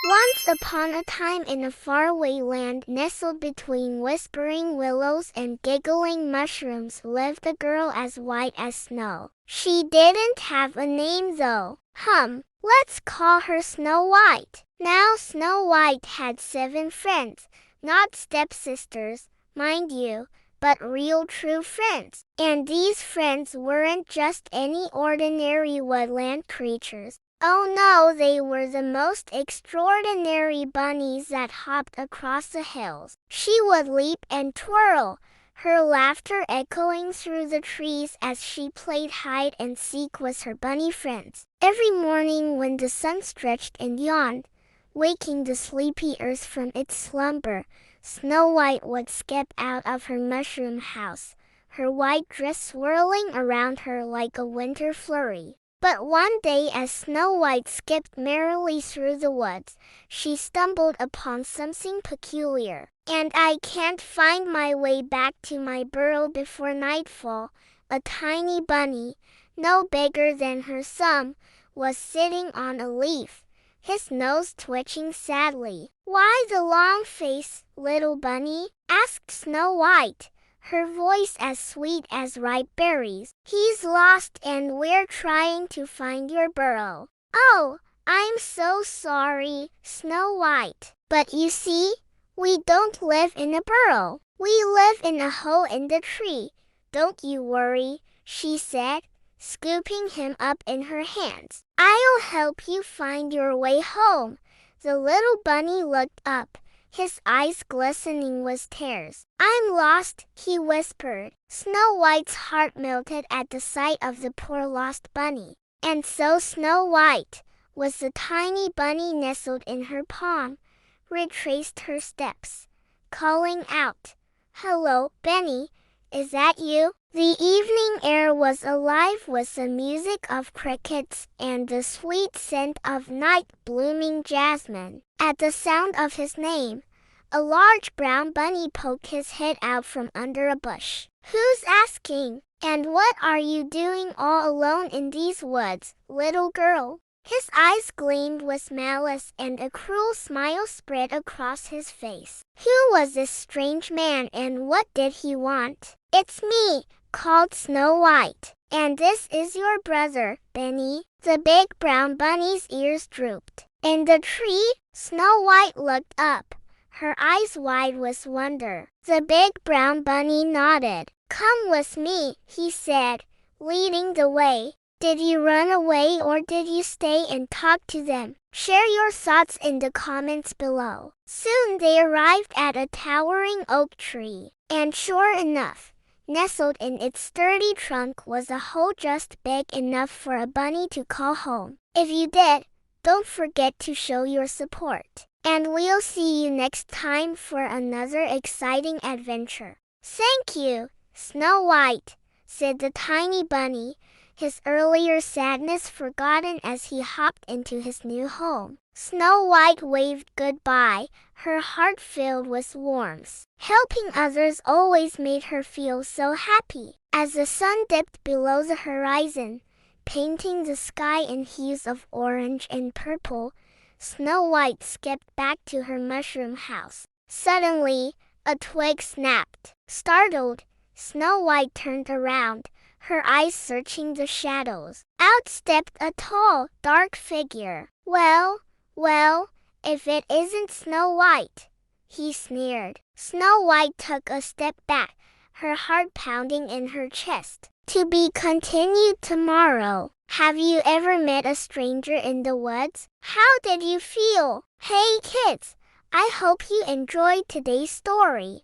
Once upon a time in a faraway land nestled between whispering willows and giggling mushrooms lived a girl as white as snow. She didn't have a name though. Let's call her Snow White. Now Snow White had 7 friends, not stepsisters, mind you, but real true friends. And these friends weren't just any ordinary woodland creatures. Oh no, they were the most extraordinary bunnies that hopped across the hills. She would leap and twirl, her laughter echoing through the trees as she played hide and seek with her bunny friends. Every morning when the sun stretched and yawned, waking the sleepy earth from its slumber, Snow White would step out of her mushroom house, her white dress swirling around her like a winter flurry. But one day as Snow White skipped merrily through the woods, she stumbled upon something peculiar. "And I can't find my way back to my burrow before nightfall." A tiny bunny, no bigger than her thumb, was sitting on a leaf, his nose twitching sadly. "Why the long face, little bunny?" asked Snow White, her voice as sweet as ripe berries. "He's lost and we're trying to find your burrow." "Oh, I'm so sorry, Snow White. But you see, we don't live in a burrow. We live in a hole in the tree. Don't you worry," she said, scooping him up in her hands. "I'll help you find your way home." The little bunny looked up, his eyes glistening with tears. "I'm lost," he whispered. Snow White's heart melted at the sight of the poor lost bunny. And so Snow White, with the tiny bunny nestled in her palm, retraced her steps, calling out, "Hello, Benny, is that you?" The evening air was alive with the music of crickets and the sweet scent of night-blooming jasmine. At the sound of his name, a large brown bunny poked his head out from under a bush. "Who's asking? And what are you doing all alone in these woods, little girl?" His eyes gleamed with malice and a cruel smile spread across his face. Who was this strange man and what did he want? "It's me," called Snow White. "And this is your brother, Benny." The big brown bunny's ears drooped. In the tree, Snow White looked up, her eyes wide with wonder. The big brown bunny nodded. "Come with me," he said, leading the way. Did you run away or did you stay and talk to them? Share your thoughts in the comments below. Soon they arrived at a towering oak tree. And sure enough, nestled in its sturdy trunk was a hole just big enough for a bunny to call home. If you did, don't forget to show your support. And we'll see you next time for another exciting adventure. "Thank you, Snow White," said the tiny bunny, his earlier sadness forgotten as he hopped into his new home. Snow White waved goodbye, her heart filled with warmth. Helping others always made her feel so happy. As the sun dipped below the horizon, painting the sky in hues of orange and purple, Snow White skipped back to her mushroom house. Suddenly, a twig snapped. Startled, Snow White turned around, her eyes searching the shadows. Out stepped a tall, dark figure. Well, if it isn't Snow White," he sneered. Snow White took a step back, her heart pounding in her chest. To be continued tomorrow. Have you ever met a stranger in the woods? How did you feel? Hey kids, I hope you enjoyed today's story.